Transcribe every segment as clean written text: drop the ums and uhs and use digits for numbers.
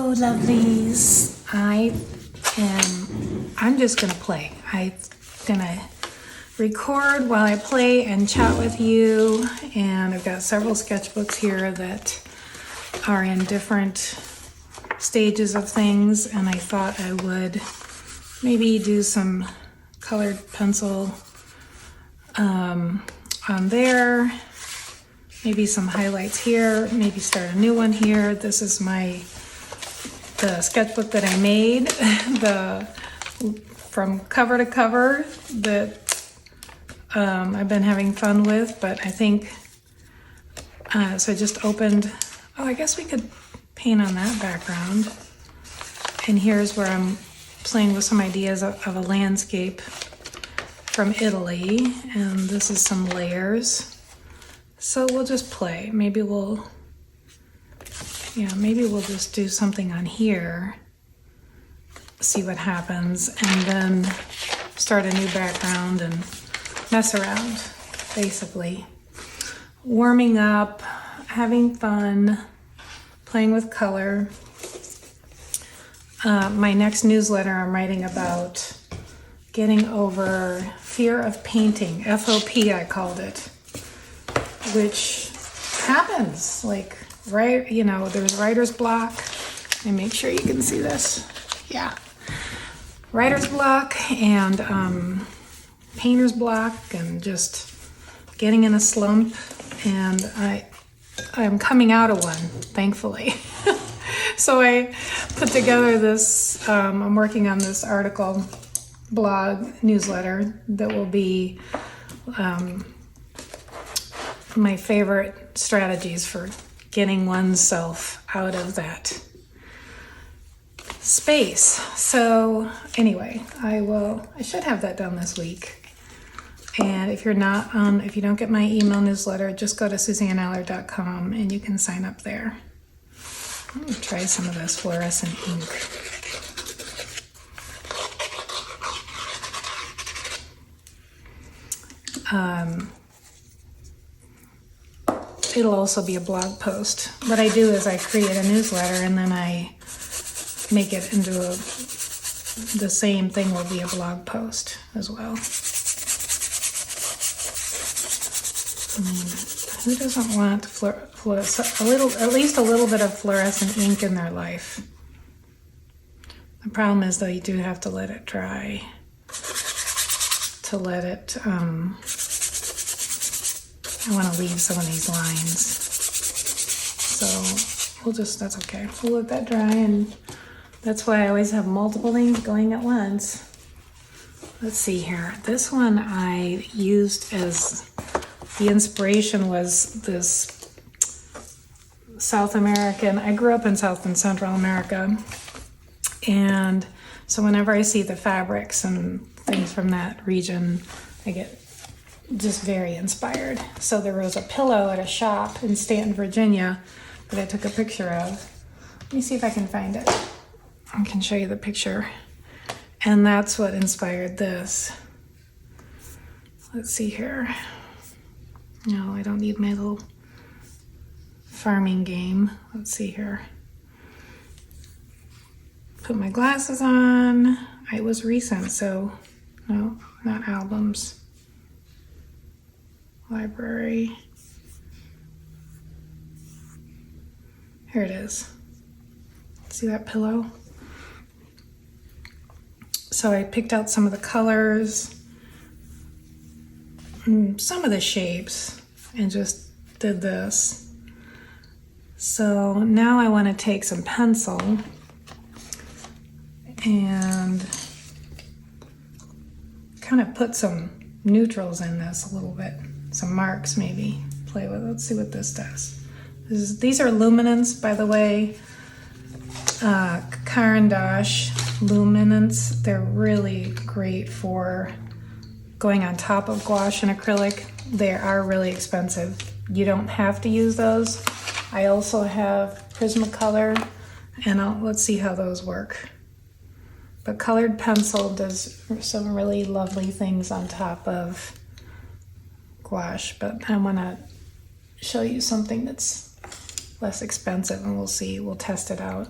Hello, lovelies. I'm just gonna play. I'm gonna record while I play and chat with you. And I've got several sketchbooks here that are in different stages of things. And I thought I would maybe do some colored pencil on there. Maybe some highlights here, maybe start a new one here. This is the sketchbook that I made, from cover to cover that I've been having fun with, but I think, so I just opened, I guess we could paint on that background. And here's where I'm playing with some ideas of a landscape from Italy, and this is some layers. So we'll just play. Maybe we'll just do something on here, see what happens, and then start a new background and mess around, basically. Warming up, having fun, playing with color. My next newsletter, I'm writing about getting over fear of painting, FOP I called it. Which happens, there's writer's block. And make sure you can see this. Yeah. Writer's block and painter's block and just getting in a slump. And I'm coming out of one, thankfully. So I put together this, I'm working on this article, blog, newsletter that will be my favorite strategies for getting oneself out of that space. So anyway, I should have that done this week. And if you don't get my email newsletter, just go to SuzanneAllard.com and you can sign up there. I'm gonna try some of this fluorescent ink. It'll also be a blog post. What I do is I create a newsletter and then I make it into the same thing will be a blog post as well. Who doesn't want at least a little bit of fluorescent ink in their life? The problem is though, you do have to let it dry to let it, I want to leave some of these lines. So that's okay. We'll let that dry, and that's why I always have multiple things going at once. Let's see here. This one I used as the inspiration was this South American. I grew up in South and Central America. And so whenever I see the fabrics and things from that region, I get just very inspired. So there was a pillow at a shop in Stanton, Virginia that I took a picture of. Let me see if I can find it. I can show you the picture. And that's what inspired this. Let's see here. No, I don't need my little farming game. Let's see here. Put my glasses on. It was recent, so no, not albums. Library. Here it is. See that pillow? So I picked out some of the colors, some of the shapes, and just did this. So now I want to take some pencil and kind of put some neutrals in this a little bit. Some marks maybe, play with. Let's see what this does. These are luminance, by the way. Caran d'Ache luminance. They're really great for going on top of gouache and acrylic. They are really expensive. You don't have to use those. I also have Prismacolor, and let's see how those work. But colored pencil does some really lovely things on top of gouache, but I want to show you something that's less expensive, and we'll see. We'll test it out.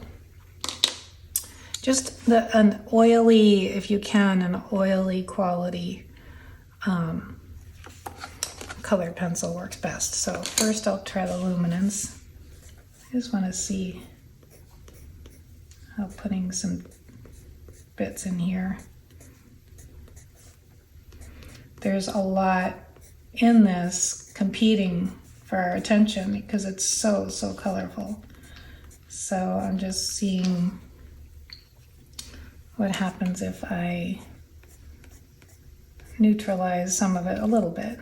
just an oily, if you can, an oily quality colored pencil works best. So first I'll try the luminance. I just want to see how putting some bits in here. There's a lot in this competing for our attention because it's so colorful. So I'm just seeing what happens if I neutralize some of it a little bit.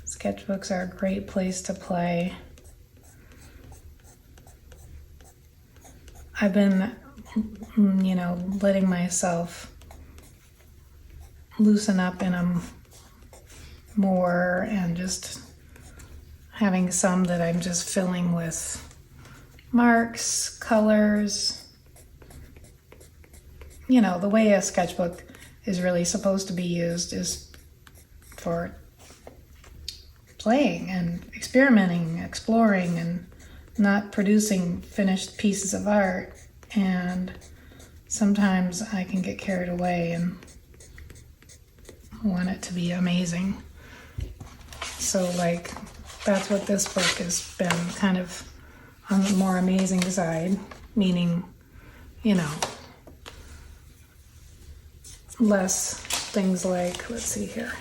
Sketchbooks are a great place to play. I've been, letting myself loosen up in them more and just having some that I'm just filling with marks, colors. The way a sketchbook is really supposed to be used is for playing and experimenting, exploring, and not producing finished pieces of art. And sometimes I can get carried away and want it to be amazing. So that's what this book has been, kind of on the more amazing side, meaning, less things like, let's see here,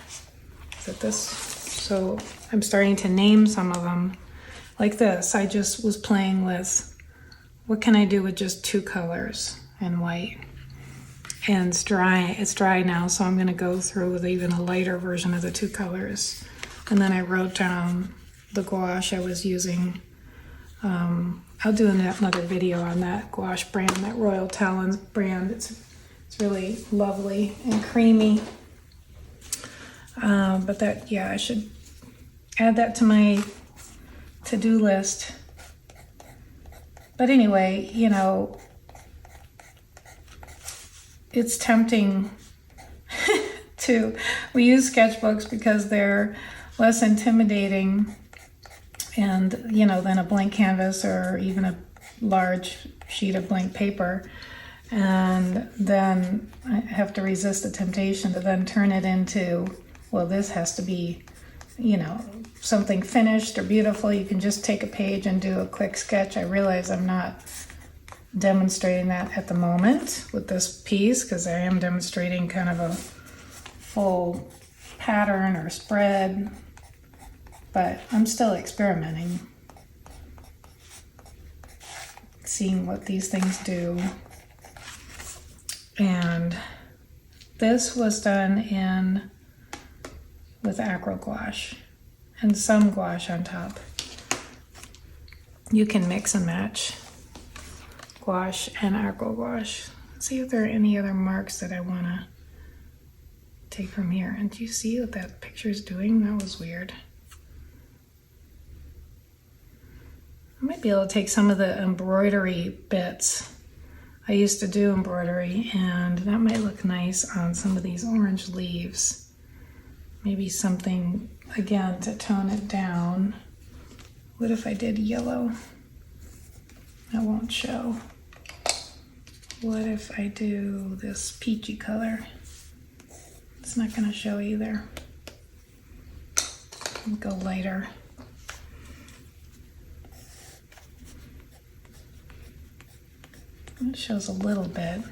is it this? So I'm starting to name some of them. Like this, I just was playing with, what can I do with just two colors and white? And it's dry now, so I'm gonna go through with even a lighter version of the two colors. And then I wrote down the gouache I was using. I'll do another video on that gouache brand, that Royal Talons brand. It's really lovely and creamy. But that, yeah, I should add that to my to-do list. But anyway, it's tempting we use sketchbooks because they're less intimidating and, than a blank canvas or even a large sheet of blank paper. And then I have to resist the temptation to then turn it into, well, this has to be, something finished or beautiful. You can just take a page and do a quick sketch. I realize I'm not demonstrating that at the moment with this piece because I am demonstrating kind of a full pattern or spread, but I'm still experimenting, seeing what these things do. And this was done with acrylic gouache and some gouache on top. You can mix and match gouache and acrylic gouache. Let's see if there are any other marks that I want to take from here. And do you see what that picture is doing? That was weird. I might be able to take some of the embroidery bits. I used to do embroidery, and that might look nice on some of these orange leaves. Maybe something, again, to tone it down. What if I did yellow? That won't show. What if I do this peachy color? It's not going to show either. I'll go lighter. It shows a little bit.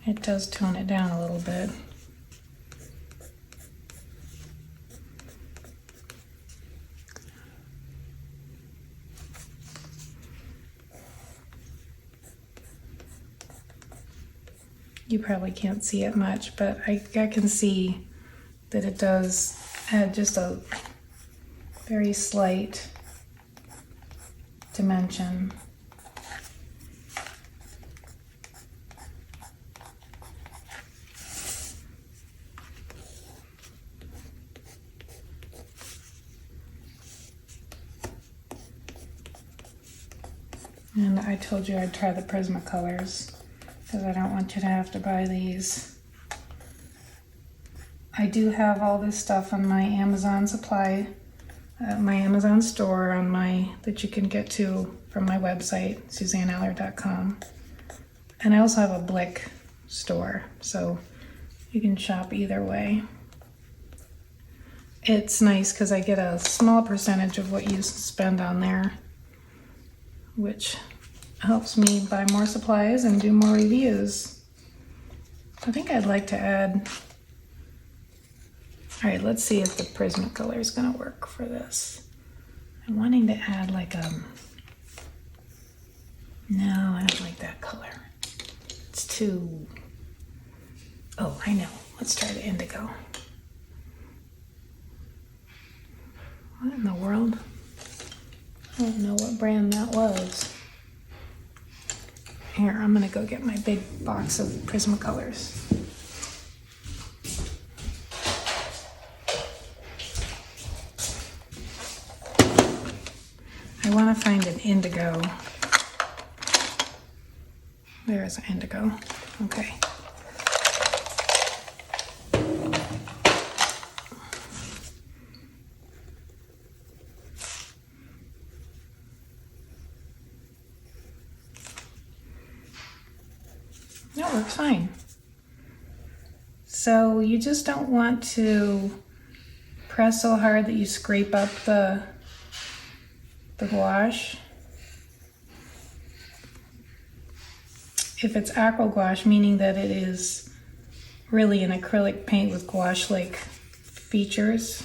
It does tone it down a little bit. You probably can't see it much, but I can see that it does add just a very slight dimension. And I told you I'd try the Prismacolors because I don't want you to have to buy these. I do have all this stuff on my Amazon supply my Amazon store on that you can get to from my website, SuzanneAllard.com. And I also have a Blick store, so you can shop either way. It's nice because I get a small percentage of what you spend on there, which helps me buy more supplies and do more reviews. I think I'd like to add, all right, let's see if the Prismacolor is gonna work for this. I'm wanting to add like no, I don't like that color. It's too, oh, I know, let's try the indigo. What in the world? I don't know what brand that was. Here, I'm gonna go get my big box of Prismacolors. I wanna find an indigo. There is an indigo, okay. That works fine. So you just don't want to press so hard that you scrape up the gouache. If it's aqua gouache, meaning that it is really an acrylic paint with gouache-like features,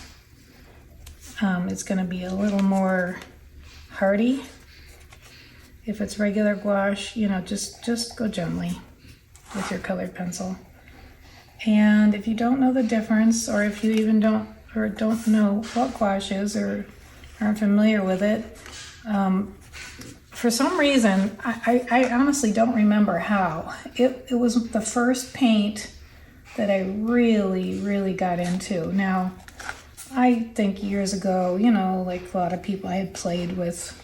it's going to be a little more hardy. If it's regular gouache, you know, just go gently with your colored pencil. And if you don't know the difference, or if you even don't know what gouache is or aren't familiar with it, for some reason, I honestly don't remember how. It was the first paint that I really got into. Now, I think years ago, you know, like a lot of people, I had played with,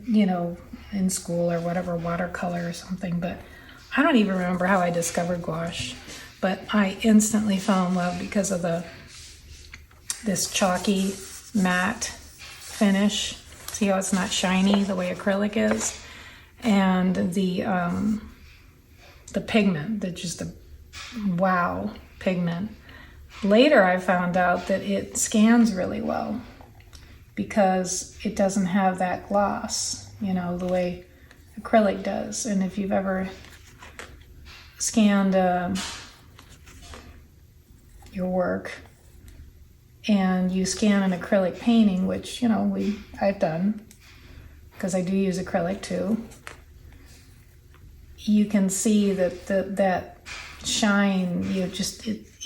you know, in school or whatever, watercolor or something, but I don't even remember how I discovered gouache. But I instantly fell in love because of this chalky matte finish. See how it's not shiny the way acrylic is, and the pigment, just a wow pigment. Later I found out that it scans really well because it doesn't have that gloss, you know, the way acrylic does. And if you've ever scanned your work and you scan an acrylic painting, which, you know, I've done because I do use acrylic too, you can see that that shine, you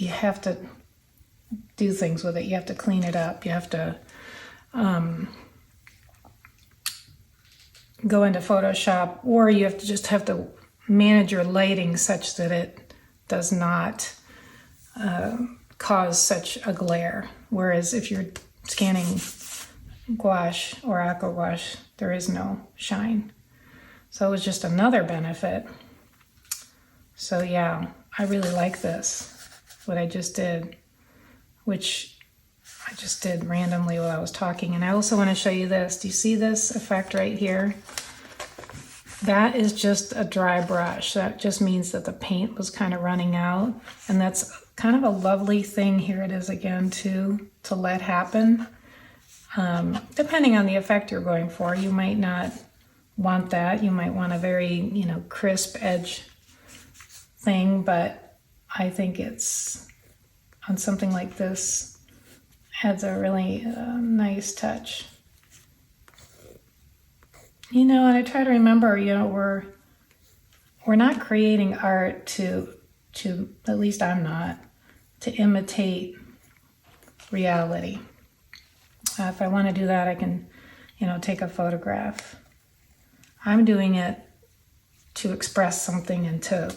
have to do things with it. You have to clean it up. You have to go into Photoshop, or you have to manage your lighting such that it does not cause such a glare. Whereas if you're scanning gouache or aqua gouache, there is no shine. So it was just another benefit. So yeah, I really like this, what I just did, which I just did randomly while I was talking. And I also want to show you this. Do you see this effect right here? That is just a dry brush. That just means that the paint was kind of running out. And that's kind of a lovely thing. Here it is again to let happen. Depending on the effect you're going for, you might not want that. You might want a very, you know, crisp edge thing, but I think it's, on something like this, adds a really nice touch. You know, and I try to remember, you know, we're not creating art to at least I'm not, to imitate reality. If I want to do that, I can, you know, take a photograph. I'm doing it to express something and to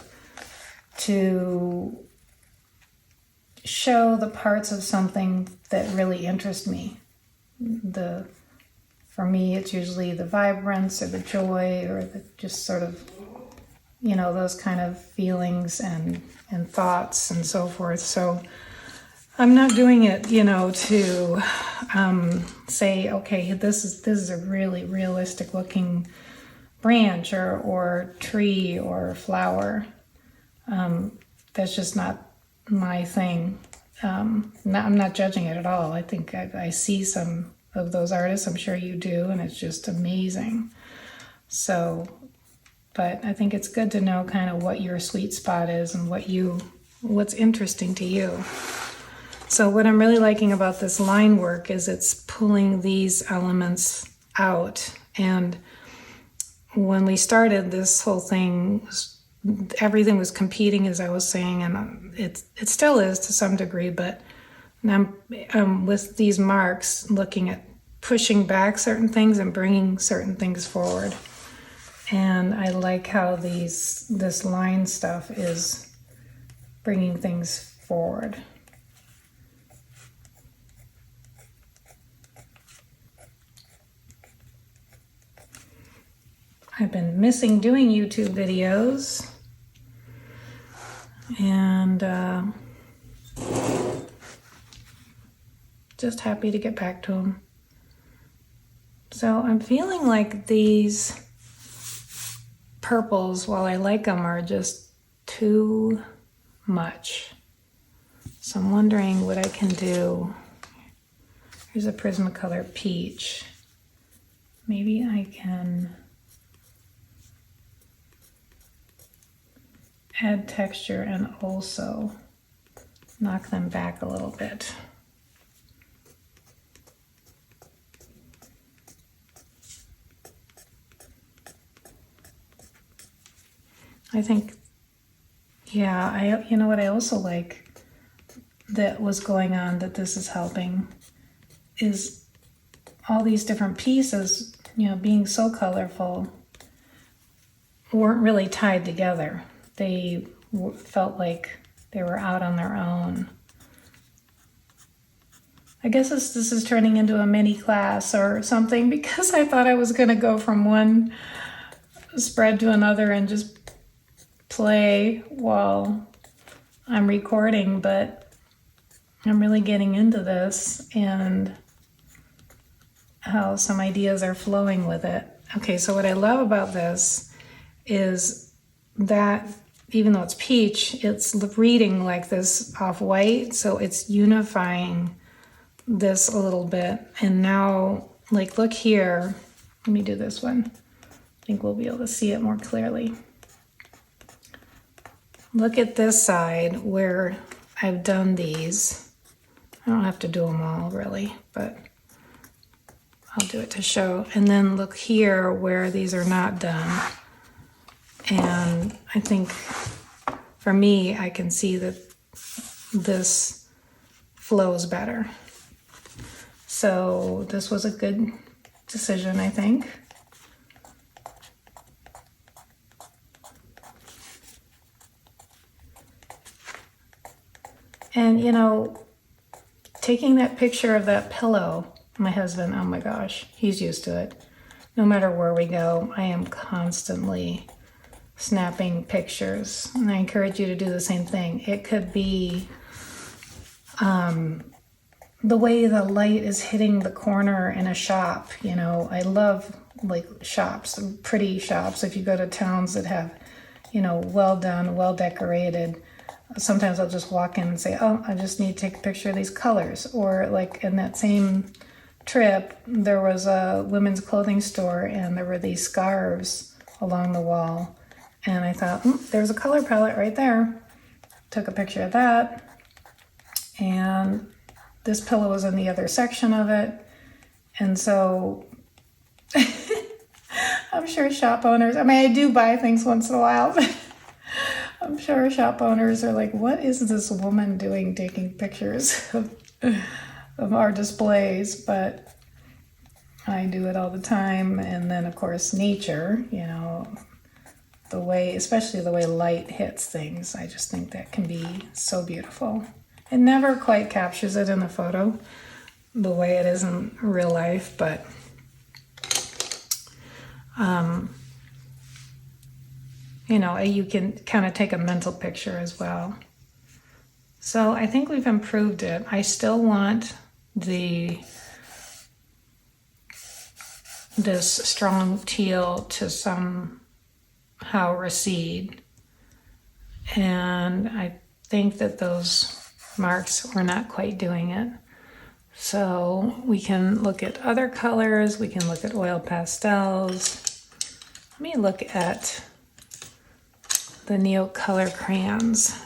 show the parts of something that really interest me. For me, it's usually the vibrance or the joy or the just sort of, you know, those kind of feelings and thoughts and so forth. So I'm not doing it, you know, to say, okay, this is a really realistic looking branch or tree or flower. That's just not my thing. I'm not judging it at all. I think I see some of those artists. I'm sure you do, and it's just amazing. So, but I think it's good to know kind of what your sweet spot is and what's interesting to you. So what I'm really liking about this line work is it's pulling these elements out. And when we started this whole thing, everything was competing, as I was saying, and it still is to some degree, but I'm with these marks looking at pushing back certain things and bringing certain things forward. And I like how this line stuff is bringing things forward. I've been missing doing YouTube videos, and just happy to get back to them. So I'm feeling like these purples, while I like them, are just too much. So I'm wondering what I can do. Here's a Prismacolor peach. Maybe I can add texture and also knock them back a little bit. I think, yeah, you know what I also like that was going on that this is helping is all these different pieces, you know, being so colorful, weren't really tied together. They felt like they were out on their own. I guess this is turning into a mini class or something, because I thought I was going to go from one spread to another and just play while I'm recording, but I'm really getting into this and how some ideas are flowing with it. Okay, so what I love about this is that even though it's peach, it's reading like this off-white, so it's unifying this a little bit. And now, like, look here. Let me do this one. I think we'll be able to see it more clearly. Look at this side where I've done these. I don't have to do them all really, but I'll do it to show. And then look here where these are not done. And I think for me, I can see that this flows better. So this was a good decision, I think. And you know, taking that picture of that pillow, my husband, oh my gosh, he's used to it. No matter where we go, I am constantly snapping pictures, and I encourage you to do the same thing. It could be the way the light is hitting the corner in a shop. You know, I love like shops, pretty shops. If you go to towns that have, you know, well done, well decorated, sometimes I'll just walk in and say, oh, I just need to take a picture of these colors. Or like in that same trip, there was a women's clothing store and there were these scarves along the wall. And I thought, there's a color palette right there. Took a picture of that. And this pillow was in the other section of it. And so I'm sure shop owners, I mean, I do buy things once in a while, but I'm sure shop owners are like, what is this woman doing taking pictures of our displays? But I do it all the time. And then, of course, nature, you know, the way, especially the way light hits things, I just think that can be so beautiful. It never quite captures it in a photo the way it is in real life, but you know, you can kind of take a mental picture as well. So I think we've improved it. I still want this strong teal to somehow recede. And I think that those marks were not quite doing it. So we can look at other colors. We can look at oil pastels. Let me look at the Neo color crayons.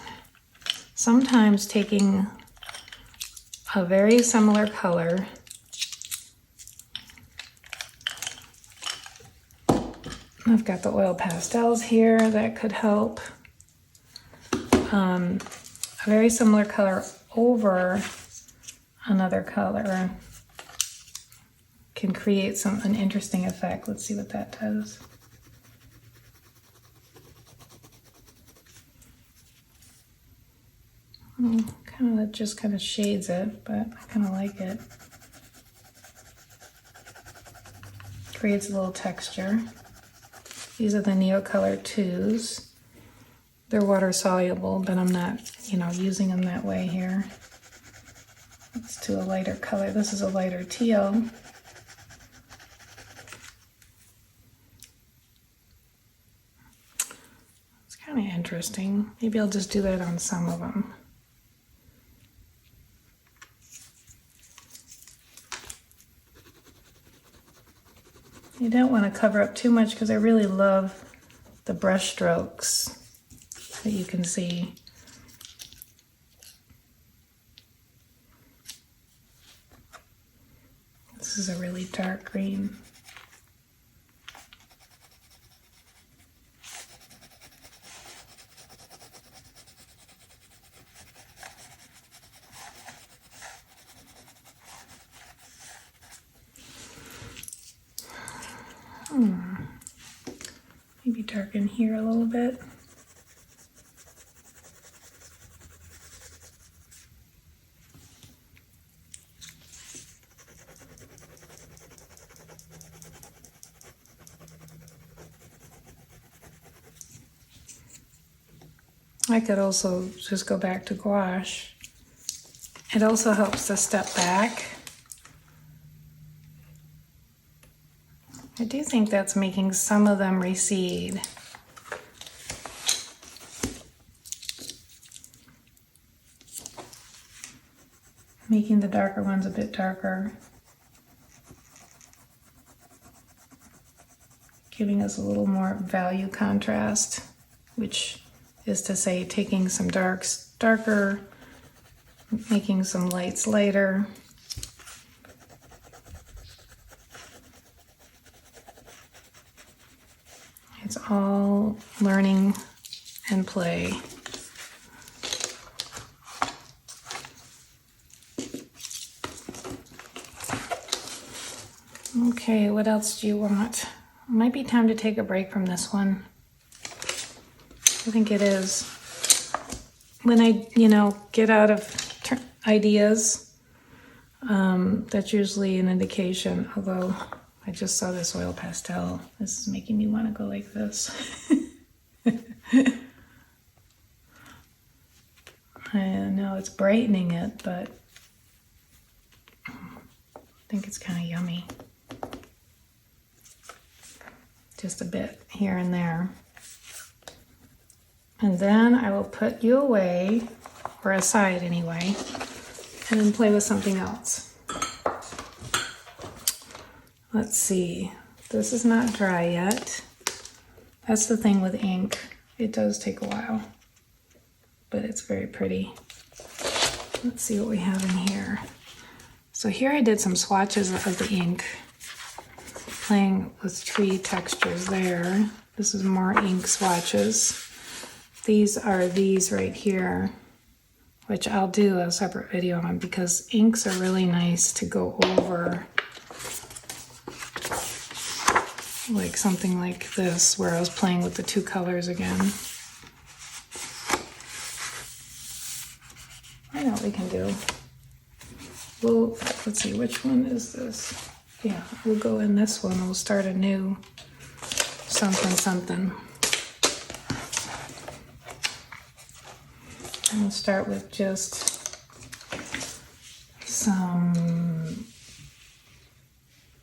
Sometimes taking a very similar color, I've got the oil pastels here that could help. A very similar color over another color can create an interesting effect. Let's see what that does. It just kind of shades it, but I kind of like it. Creates a little texture. These are the Neo Color 2s. They're water soluble, but I'm not, using them that way here. Let's do a lighter color. This is a lighter teal. It's kind of interesting. Maybe I'll just do that on some of them. You don't want to cover up too much because I really love the brush strokes that you can see. This is a really dark green. Maybe darken here a little bit. I could also just go back to gouache. It also helps to step back. I do think that's making some of them recede. Making the darker ones a bit darker. Giving us a little more value contrast, which is to say taking some darks darker, making some lights lighter. It's all learning and play. Okay, what else do you want? It might be time to take a break from this one. I think it is. When I, get out of ideas, that's usually an indication, although I just saw this oil pastel. This is making me want to go like this. I know it's brightening it, but I think it's kind of yummy. Just a bit here and there. And then I will put you away, or aside anyway, and then play with something else. Let's see, this is not dry yet. That's the thing with ink. It does take a while, but it's very pretty. Let's see what we have in here. So here I did some swatches of the ink, playing with tree textures there. This is more ink swatches. These are these right here, which I'll do a separate video on because inks are really nice to go over. Like something like this, where I was playing with the two colors again. I know what we can do. Well, let's see, which one is this? Yeah, we'll go in this one. We'll start a new something something. And gonna start with just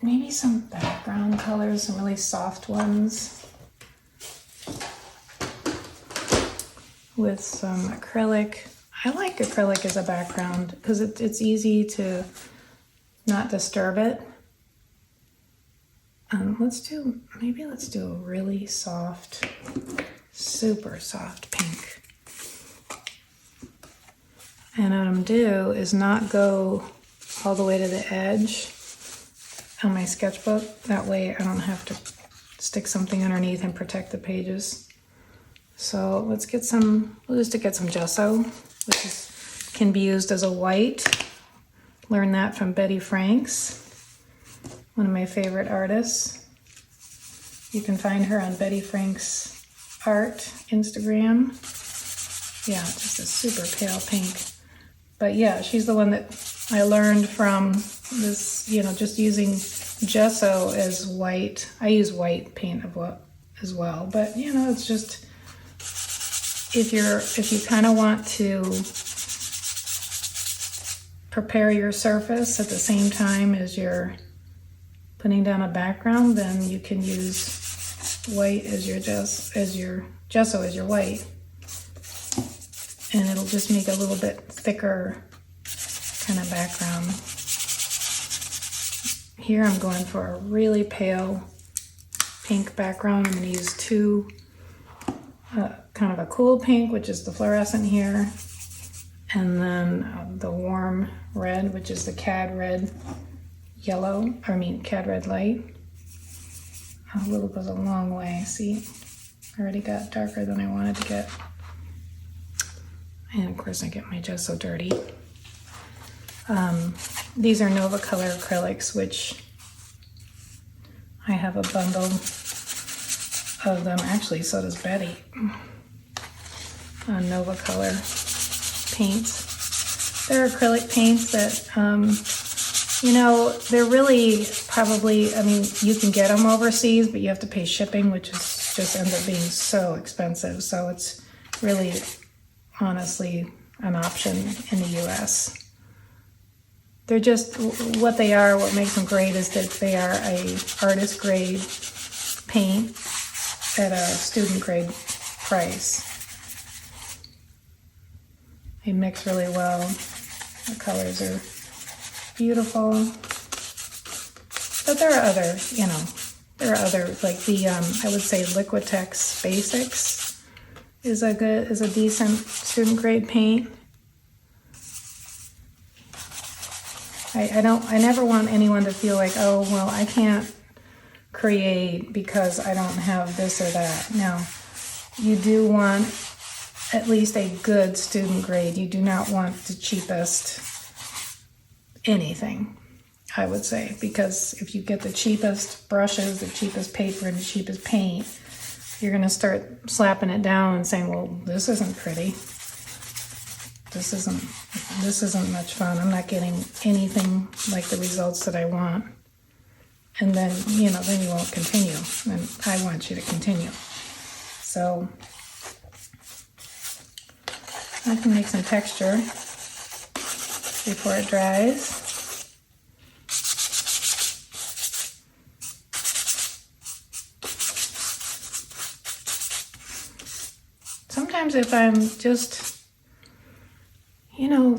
maybe some background colors, some really soft ones, with some acrylic. I like acrylic as a background because it's easy to not disturb it. Let's do a really soft, super soft pink. And what I'm gonna do is not go all the way to the edge on my sketchbook. That way I don't have to stick something underneath and protect the pages. So we'll just get some gesso, which can be used as a white. Learned that from Betty Franks, one of my favorite artists. You can find her on Betty Franks Art Instagram. Yeah, just a super pale pink. But yeah, she's the one that I learned from this, just using gesso as white. I use white paint as well, but it's just, if you kind of want to prepare your surface at the same time as you're putting down a background, then you can use white as your gesso as your white. And it'll just make a little bit thicker kind of background. Here I'm going for a really pale pink background. I'm going to use two, kind of a cool pink, which is the fluorescent here, and then the warm red, which is the cad red cad red light. A little goes a long way. See, I already got darker than I wanted to get. And of course I get my gesso dirty. These are Nova Color acrylics, which I have a bundle of them. Actually, so does Betty. Nova Color paints. They're acrylic paints that, they're really probably, you can get them overseas, but you have to pay shipping, which just ends up being so expensive. So it's really, honestly, an option in the US. They're just, what makes them great is that they are a artist grade paint at a student grade price. They mix really well. The colors are beautiful. But there are other, like the, I would say Liquitex Basics is a decent student grade paint. I never want anyone to feel like, oh, well, I can't create because I don't have this or that. No, you do want at least a good student grade. You do not want the cheapest anything, I would say, because if you get the cheapest brushes, the cheapest paper, and the cheapest paint, you're going to start slapping it down and saying, well, this isn't pretty. This isn't much fun. I'm not getting anything like the results that I want. And then you won't continue. And I want you to continue. So I can make some texture before it dries. Sometimes if I'm just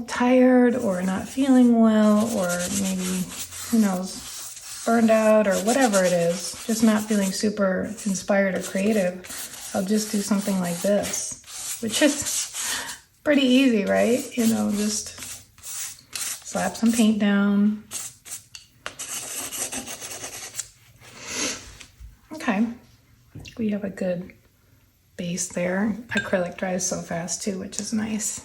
tired or not feeling well, or maybe, who knows, burned out or whatever it is, just not feeling super inspired or creative, I'll just do something like this, which is pretty easy, right? Just slap some paint down. Okay, we have a good base there. Acrylic dries so fast too, which is nice.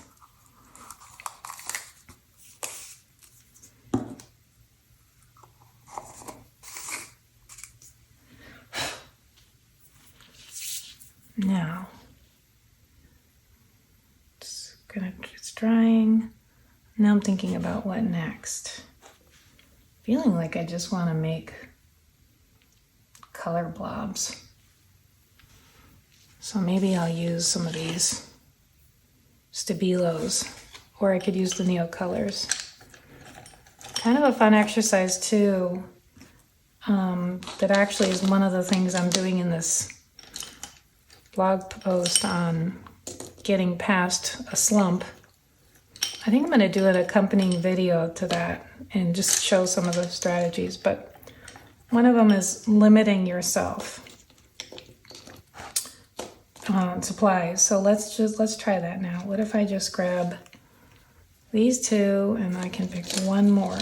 Now, it's drying. Now I'm thinking about what next. Feeling like I just want to make color blobs. So maybe I'll use some of these Stabilos, or I could use the Neo colors. Kind of a fun exercise too. That actually is one of the things I'm doing in this blog post on getting past a slump. I think I'm going to do an accompanying video to that and just show some of the strategies, but one of them is limiting yourself on supplies. So let's try that now. What if I just grab these two and I can pick one more.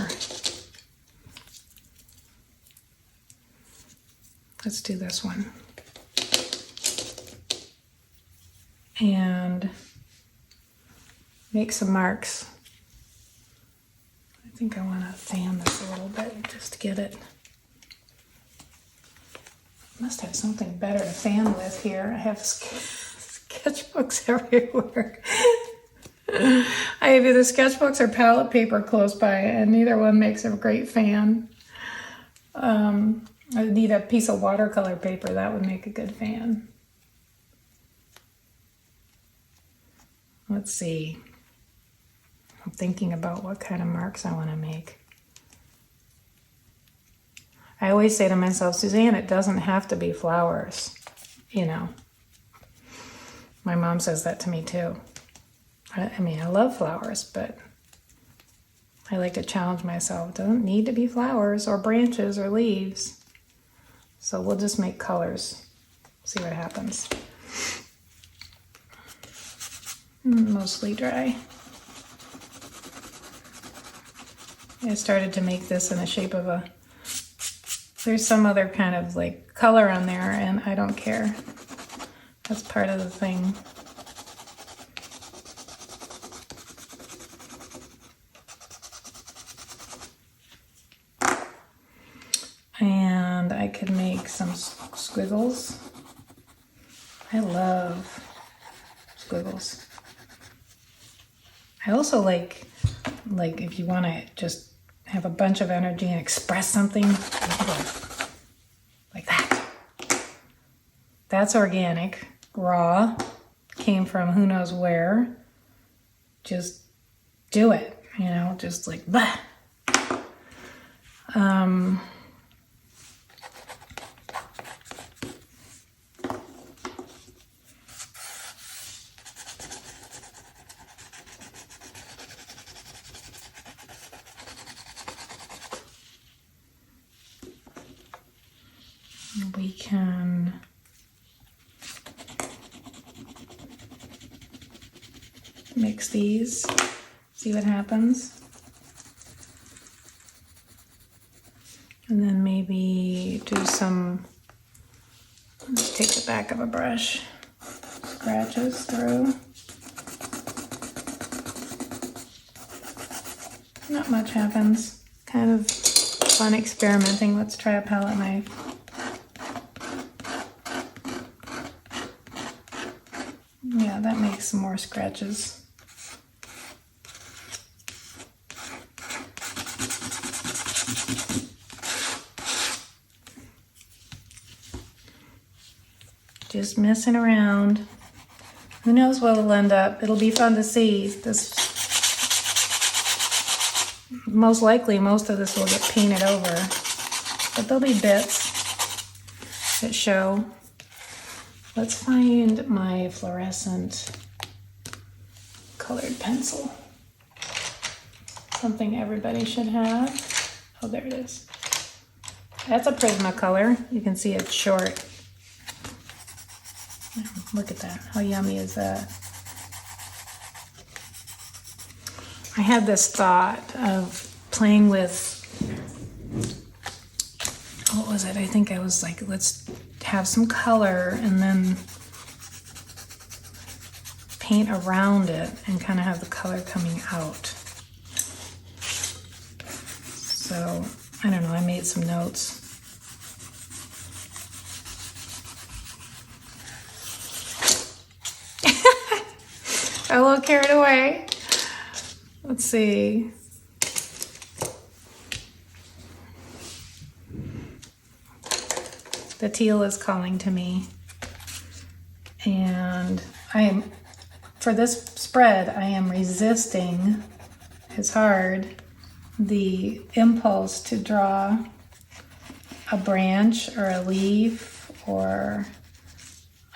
Let's do this one. And make some marks. I think I want to fan this a little bit just to get it. Must have something better to fan with here. I have sketchbooks everywhere. I have either sketchbooks or palette paper close by, and neither one makes a great fan. I need a piece of watercolor paper. That would make a good fan. Let's see. I'm thinking about what kind of marks I want to make. I always say to myself, Suzanne, it doesn't have to be flowers, you know. My mom says that to me too. I mean, I love flowers, but I like to challenge myself. It doesn't need to be flowers or branches or leaves. So we'll just make colors, see what happens. Mostly dry. I started to make this in the shape of a, there's some other kind of like color on there and I don't care. That's part of the thing. And I could make some squiggles. I love squiggles. I also like if you want to just have a bunch of energy and express something, like that. That's organic, raw, came from who knows where. Just do it, you know, just like bah. We can mix these, see what happens. And then maybe do some, let's take the back of a brush, scratches through. Not much happens. Kind of fun experimenting. Let's try a palette knife. Yeah, that makes some more scratches. Just messing around. Who knows what will end up? It'll be fun to see. This, most likely, most of this will get painted over, but there'll be bits that show. Let's find my fluorescent colored pencil. Something everybody should have. Oh, there it is. That's a Prismacolor. You can see it's short. Look at that. How yummy is that? I had this thought of playing with, what was it? I think I was like, let's have some color and then paint around it and kind of have the color coming out. So, I don't know, I made some notes. A little carried away. Let's see. The teal is calling to me. And I am for this spread, I am resisting as hard the impulse to draw a branch or a leaf or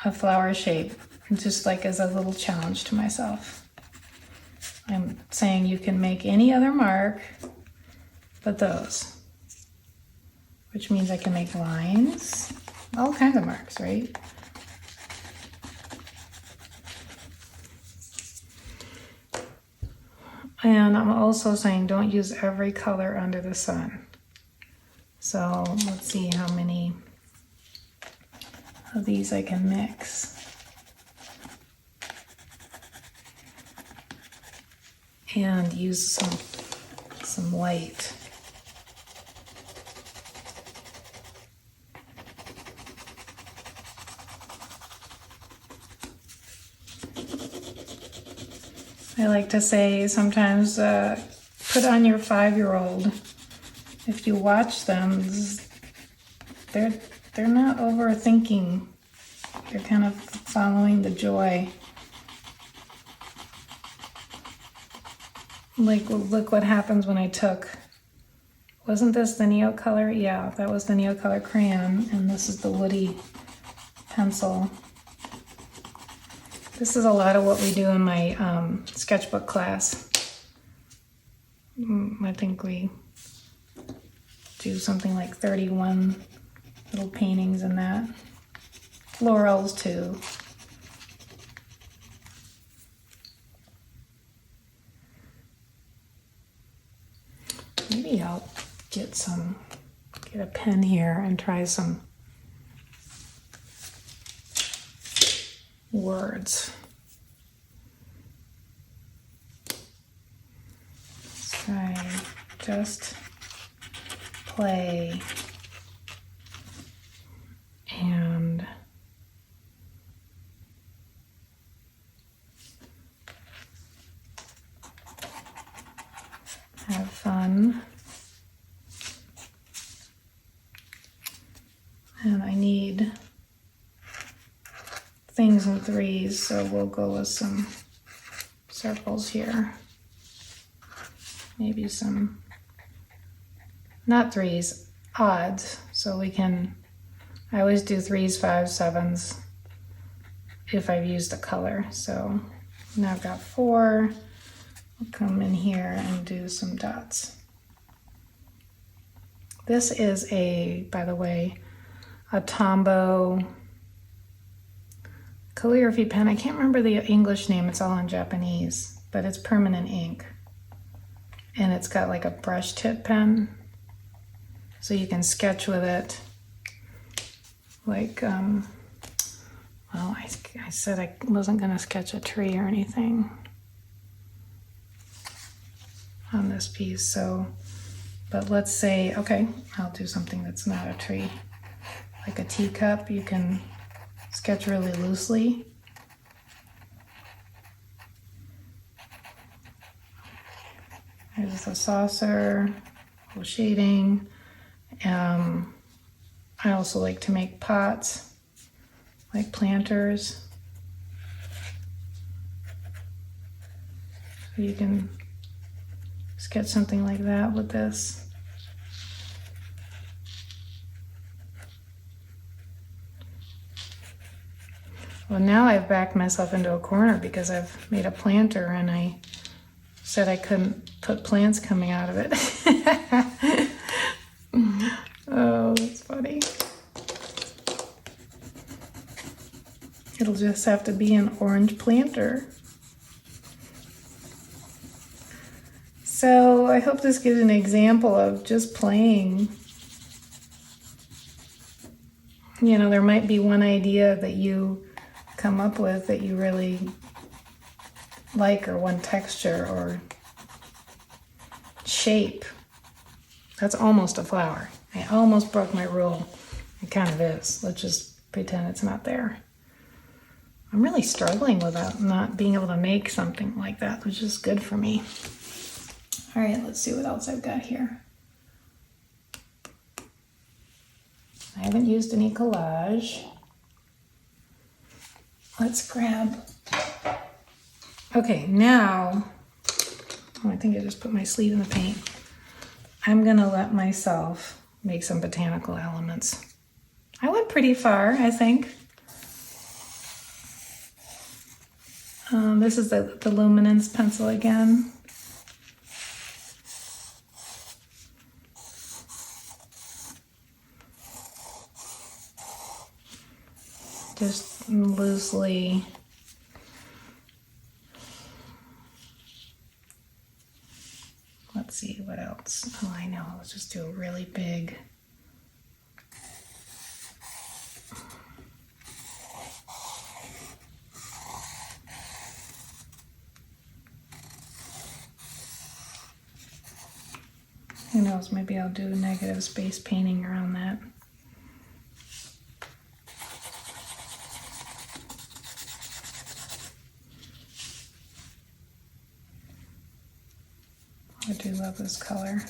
a flower shape, just like as a little challenge to myself. I'm saying you can make any other mark but those, which means I can make lines, all kinds of marks, right? And I'm also saying don't use every color under the sun. So let's see how many of these I can mix. And use some white. I like to say sometimes put on your 5-year-old. If you watch them, they're not overthinking. They're kind of following the joy. Like, look what happens when I took, wasn't this the Neo Color? Yeah, that was the Neo Color crayon, and this is the Woody pencil. This is a lot of what we do in my sketchbook class. I think we do something like 31 little paintings in that. Florals too. Maybe I'll get a pen here and try some words. Let's try just play and have fun. And I need things in threes, so we'll go with some circles here. Maybe some, not threes, odds. So we can, I always do 3s, 5s, 7s if I've used a color. So now I've got 4. I'll come in here and do some dots. This is by the way, a Tombow calligraphy pen. I can't remember the English name, it's all in Japanese, but it's permanent ink. And it's got like a brush tip pen, so you can sketch with it. Like, well, I said I wasn't gonna sketch a tree or anything on this piece, so, but let's say, okay, I'll do something that's not a tree. Like a teacup, you can sketch really loosely. There's the saucer, little shading. I also like to make pots, like planters. So you can sketch something like that with this. Well, now I've backed myself into a corner because I've made a planter and I said I couldn't put plants coming out of it. Oh, that's funny. It'll just have to be an orange planter. So I hope this gives an example of just playing. You know, there might be one idea that you come up with that you really like, or one texture or shape. That's almost a flower. I almost broke my rule. It kind of is. Let's just pretend it's not there. I'm really struggling with that, not being able to make something like that, which is good for me. All right, let's see what else I've got here. I haven't used any collage. Let's grab Okay, now, oh, I think I just put my sleeve in the paint. I'm gonna let myself make some botanical elements. I went pretty far, I think. This is the luminance pencil again. Just loosely. Let's see what else. Oh, I know. Let's just do a really big. Who knows? Maybe I'll do negative space painting around that. I do love this color.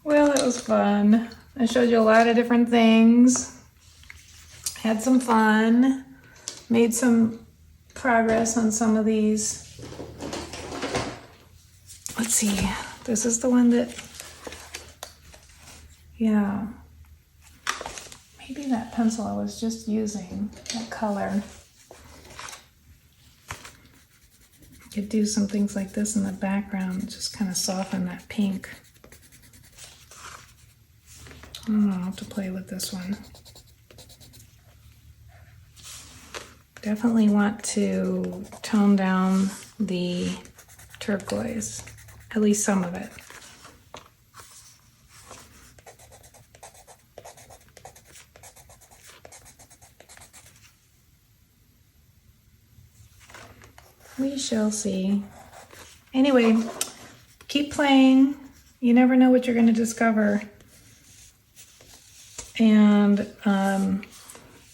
Well, it was fun. I showed you a lot of different things. Had some fun. Made some progress on some of these. Let's see. This is the one that, yeah. Maybe that pencil I was just using, that color. Could do some things like this in the background, just kind of soften that pink. I'll have to play with this one. Definitely want to tone down the turquoise, at least some of it. We shall see. Anyway, keep playing. You never know what you're going to discover. And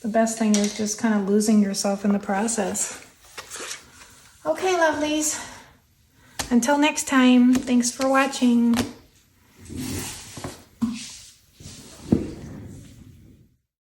the best thing is just kind of losing yourself in the process. Okay, lovelies. Until next time, thanks for watching.